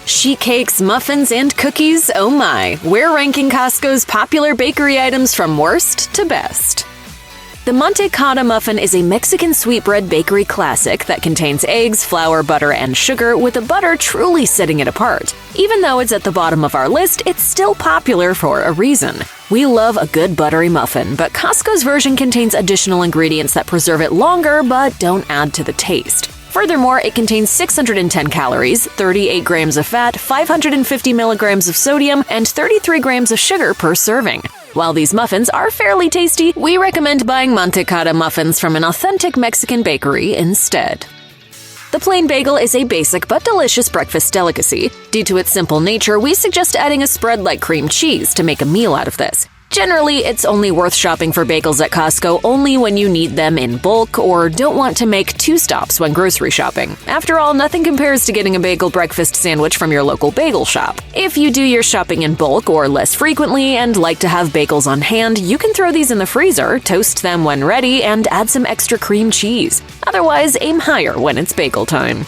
sheet cakes, muffins, and cookies, oh my, we're ranking Costco's popular bakery items from worst to best. The Mantecada Muffin is a Mexican sweetbread bakery classic that contains eggs, flour, butter, and sugar, with the butter truly setting it apart. Even though it's at the bottom of our list, it's still popular for a reason. We love a good buttery muffin, but Costco's version contains additional ingredients that preserve it longer but don't add to the taste. Furthermore, it contains 610 calories, 38 grams of fat, 550 milligrams of sodium, and 33 grams of sugar per serving. While these muffins are fairly tasty, we recommend buying Mantecada muffins from an authentic Mexican bakery instead. The plain bagel is a basic but delicious breakfast delicacy. Due to its simple nature, we suggest adding a spread like cream cheese to make a meal out of this. Generally, it's only worth shopping for bagels at Costco only when you need them in bulk or don't want to make two stops when grocery shopping. After all, nothing compares to getting a bagel breakfast sandwich from your local bagel shop. If you do your shopping in bulk or less frequently and like to have bagels on hand, you can throw these in the freezer, toast them when ready, and add some extra cream cheese. Otherwise, aim higher when it's bagel time.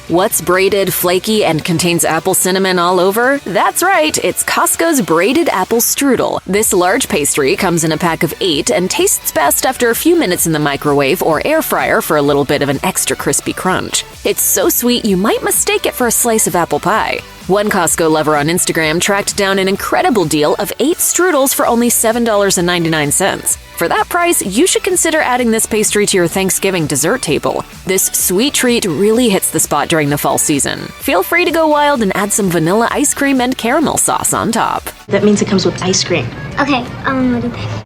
What's braided, flaky, and contains apple cinnamon all over? That's right, it's Costco's Braided Apple Strudel. This large pastry comes in a pack of 8 and tastes best after a few minutes in the microwave or air fryer for a little bit of an extra crispy crunch. It's so sweet you might mistake it for a slice of apple pie. One Costco lover on Instagram tracked down an incredible deal of 8 strudels for only $7.99. For that price, you should consider adding this pastry to your Thanksgiving dessert table. This sweet treat really hits the spot during the fall season. Feel free to go wild and add some vanilla ice cream and caramel sauce on top. That means it comes with ice cream. Okay, what do you think?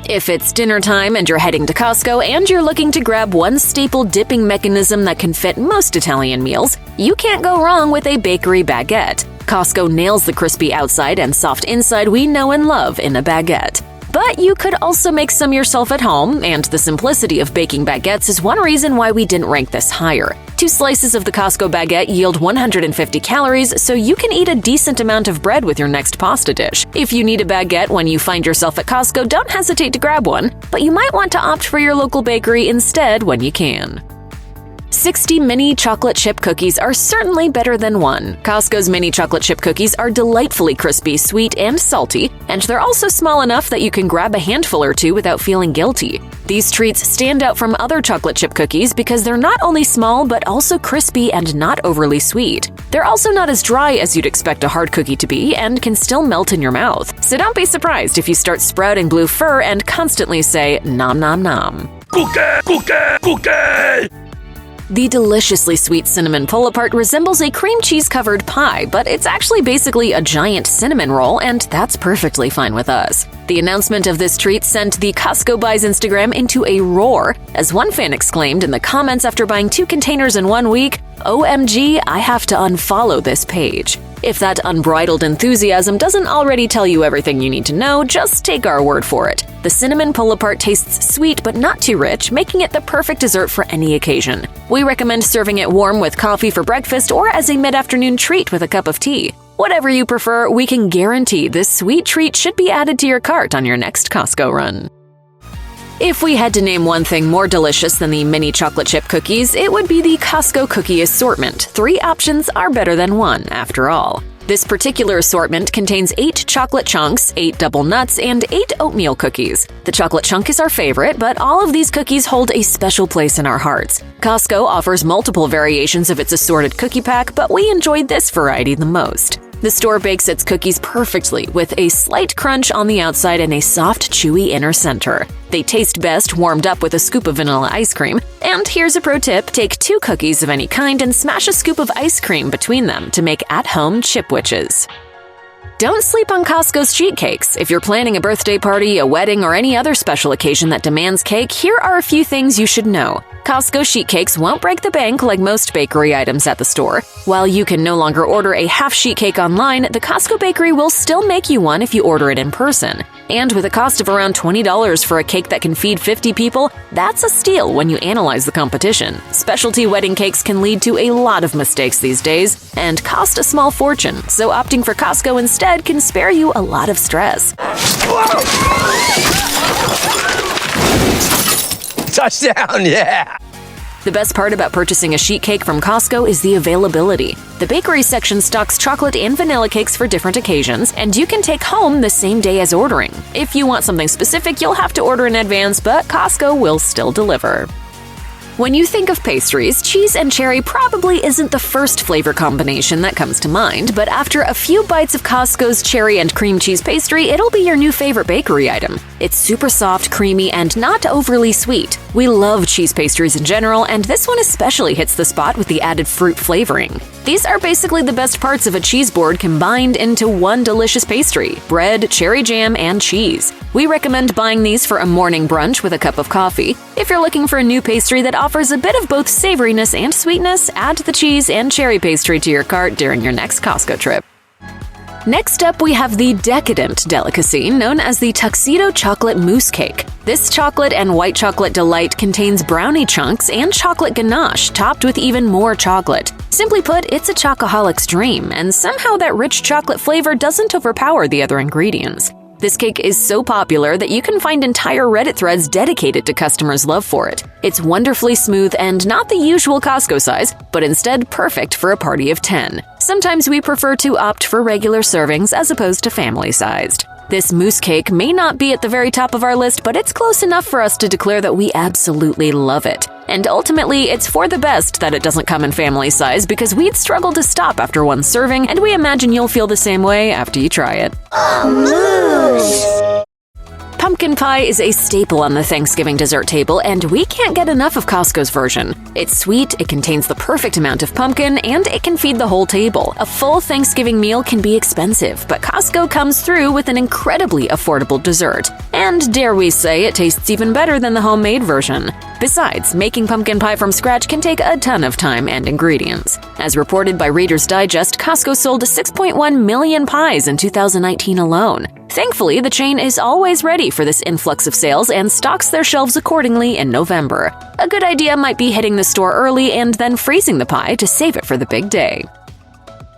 If it's dinner time and you're heading to Costco and you're looking to grab one staple dipping mechanism that can fit most Italian meals, you can't go wrong with a bakery baguette. Costco nails the crispy outside and soft inside we know and love in a baguette. But you could also make some yourself at home, and the simplicity of baking baguettes is one reason why we didn't rank this higher. 2 slices of the Costco baguette yield 150 calories, so you can eat a decent amount of bread with your next pasta dish. If you need a baguette when you find yourself at Costco, don't hesitate to grab one, but you might want to opt for your local bakery instead when you can. 60 mini chocolate chip cookies are certainly better than one. Costco's mini chocolate chip cookies are delightfully crispy, sweet, and salty, and they're also small enough that you can grab a handful or two without feeling guilty. These treats stand out from other chocolate chip cookies because they're not only small but also crispy and not overly sweet. They're also not as dry as you'd expect a hard cookie to be and can still melt in your mouth. So don't be surprised if you start sprouting blue fur and constantly say nom nom nom. Cookie! Cookie! Cookie! The deliciously sweet cinnamon pull-apart resembles a cream cheese-covered pie, but it's actually basically a giant cinnamon roll, and that's perfectly fine with us. The announcement of this treat sent the Costco Buys Instagram into a roar, as one fan exclaimed in the comments after buying 2 containers in 1 week, "OMG, I have to unfollow this page." If that unbridled enthusiasm doesn't already tell you everything you need to know, just take our word for it. The cinnamon pull-apart tastes sweet but not too rich, making it the perfect dessert for any occasion. We recommend serving it warm with coffee for breakfast or as a mid-afternoon treat with a cup of tea. Whatever you prefer, we can guarantee this sweet treat should be added to your cart on your next Costco run. If we had to name one thing more delicious than the mini chocolate chip cookies, it would be the Costco cookie assortment. 3 options are better than 1, after all. This particular assortment contains 8 chocolate chunks, 8 double nuts, and 8 oatmeal cookies. The chocolate chunk is our favorite, but all of these cookies hold a special place in our hearts. Costco offers multiple variations of its assorted cookie pack, but we enjoyed this variety the most. The store bakes its cookies perfectly, with a slight crunch on the outside and a soft, chewy inner center. They taste best warmed up with a scoop of vanilla ice cream. And here's a pro tip: take 2 cookies of any kind and smash a scoop of ice cream between them to make at-home chipwiches. Don't sleep on Costco's sheet cakes. If you're planning a birthday party, a wedding, or any other special occasion that demands cake, here are a few things you should know. Costco sheet cakes won't break the bank like most bakery items at the store. While you can no longer order a half sheet cake online, the Costco bakery will still make you one if you order it in person. And with a cost of around $20 for a cake that can feed 50 people, that's a steal when you analyze the competition. Specialty wedding cakes can lead to a lot of mistakes these days and cost a small fortune, so opting for Costco instead can spare you a lot of stress. Touchdown, yeah! The best part about purchasing a sheet cake from Costco is the availability. The bakery section stocks chocolate and vanilla cakes for different occasions, and you can take home the same day as ordering. If you want something specific, you'll have to order in advance, but Costco will still deliver. When you think of pastries, cheese and cherry probably isn't the first flavor combination that comes to mind, but after a few bites of Costco's cherry and cream cheese pastry, it'll be your new favorite bakery item. It's super soft, creamy, and not overly sweet. We love cheese pastries in general, and this one especially hits the spot with the added fruit flavoring. These are basically the best parts of a cheese board combined into one delicious pastry: bread, cherry jam, and cheese. We recommend buying these for a morning brunch with a cup of coffee. If you're looking for a new pastry that offers a bit of both savoriness and sweetness, add the cheese and cherry pastry to your cart during your next Costco trip. Next up, we have the decadent delicacy known as the Tuxedo chocolate mousse cake. This chocolate and white chocolate delight contains brownie chunks and chocolate ganache topped with even more chocolate. Simply put, it's a chocoholic's dream, and somehow that rich chocolate flavor doesn't overpower the other ingredients. This cake is so popular that you can find entire Reddit threads dedicated to customers' love for it. It's wonderfully smooth and not the usual Costco size, but instead perfect for a party of 10. Sometimes we prefer to opt for regular servings as opposed to family-sized. This mousse cake may not be at the very top of our list, but it's close enough for us to declare that we absolutely love it. And ultimately, it's for the best that it doesn't come in family size because we'd struggle to stop after one serving, and we imagine you'll feel the same way after you try it. Mousse! Pumpkin pie is a staple on the Thanksgiving dessert table, and we can't get enough of Costco's version. It's sweet, it contains the perfect amount of pumpkin, and it can feed the whole table. A full Thanksgiving meal can be expensive, but Costco comes through with an incredibly affordable dessert. And dare we say, it tastes even better than the homemade version. Besides, making pumpkin pie from scratch can take a ton of time and ingredients. As reported by Reader's Digest, Costco sold 6.1 million pies in 2019 alone. Thankfully, the chain is always ready for this influx of sales and stocks their shelves accordingly in November. A good idea might be hitting the store early and then freezing the pie to save it for the big day.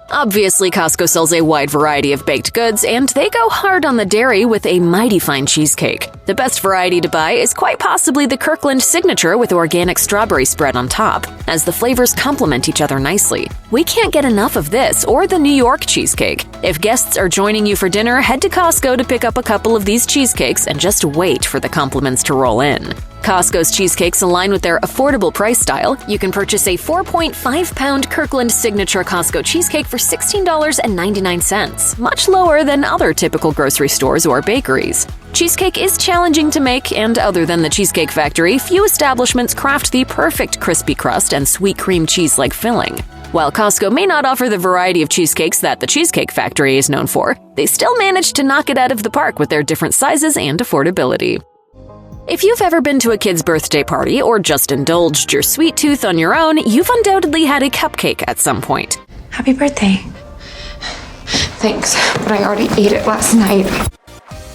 Obviously, Costco sells a wide variety of baked goods, and they go hard on the dairy with a mighty fine cheesecake. The best variety to buy is quite possibly the Kirkland Signature with organic strawberry spread on top, as the flavors complement each other nicely. We can't get enough of this or the New York cheesecake. If guests are joining you for dinner, head to Costco to pick up a couple of these cheesecakes and just wait for the compliments to roll in. Costco's cheesecakes align with their affordable price style. You can purchase a 4.5-pound Kirkland Signature Costco cheesecake for $16.99, much lower than other typical grocery stores or bakeries. Cheesecake is challenging to make, and other than the Cheesecake Factory, few establishments craft the perfect crispy crust and sweet cream cheese-like filling. While Costco may not offer the variety of cheesecakes that the Cheesecake Factory is known for, they still manage to knock it out of the park with their different sizes and affordability. If you've ever been to a kid's birthday party or just indulged your sweet tooth on your own, you've undoubtedly had a cupcake at some point. Happy birthday. Thanks, but I already ate it last night.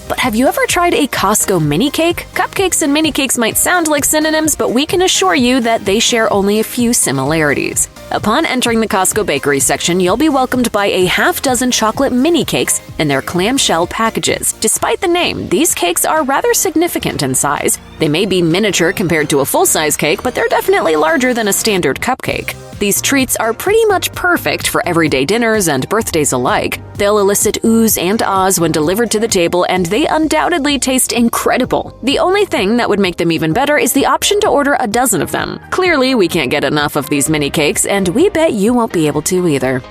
But have you ever tried a Costco mini cake? Cupcakes and mini cakes might sound like synonyms, but we can assure you that they share only a few similarities. Upon entering the Costco bakery section, you'll be welcomed by a half-dozen chocolate mini cakes in their clamshell packages. Despite the name, these cakes are rather significant in size. They may be miniature compared to a full-size cake, but they're definitely larger than a standard cupcake. These treats are pretty much perfect for everyday dinners and birthdays alike. They'll elicit oohs and ahs when delivered to the table, and they undoubtedly taste incredible. The only thing that would make them even better is the option to order a dozen of them. Clearly, we can't get enough of these mini cakes, and we bet you won't be able to either.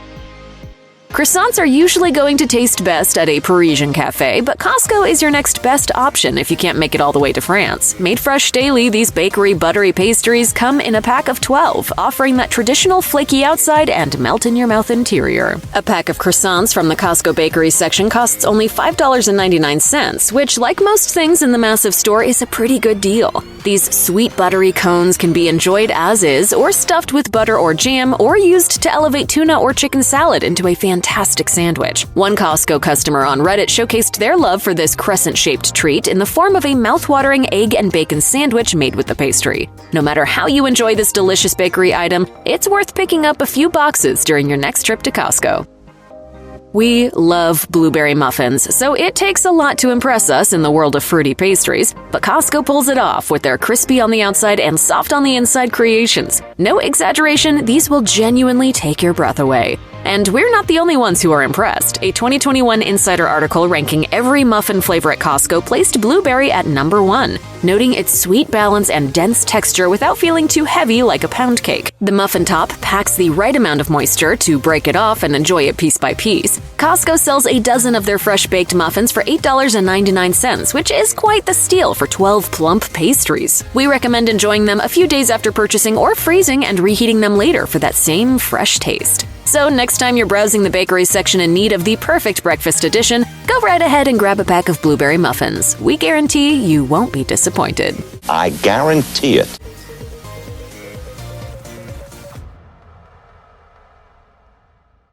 Croissants are usually going to taste best at a Parisian cafe, but Costco is your next best option if you can't make it all the way to France. Made fresh daily, these bakery buttery pastries come in a pack of 12, offering that traditional flaky outside and melt-in-your-mouth interior. A pack of croissants from the Costco bakery section costs only $5.99, which, like most things in the massive store, is a pretty good deal. These sweet buttery cones can be enjoyed as is, or stuffed with butter or jam, or used to elevate tuna or chicken salad into a fantastic sandwich. One Costco customer on Reddit showcased their love for this crescent-shaped treat in the form of a mouth-watering egg and bacon sandwich made with the pastry. No matter how you enjoy this delicious bakery item, it's worth picking up a few boxes during your next trip to Costco. We love blueberry muffins, so it takes a lot to impress us in the world of fruity pastries, but Costco pulls it off with their crispy on the outside and soft on the inside creations. No exaggeration, these will genuinely take your breath away. And we're not the only ones who are impressed. A 2021 Insider article ranking every muffin flavor at Costco placed blueberry at number 1, noting its sweet balance and dense texture without feeling too heavy like a pound cake. The muffin top packs the right amount of moisture to break it off and enjoy it piece by piece. Costco sells a dozen of their fresh-baked muffins for $8.99, which is quite the steal for 12 plump pastries. We recommend enjoying them a few days after purchasing or freezing and reheating them later for that same fresh taste. So next time you're browsing the bakery section in need of the perfect breakfast edition, go right ahead and grab a pack of blueberry muffins. We guarantee you won't be disappointed. I guarantee it.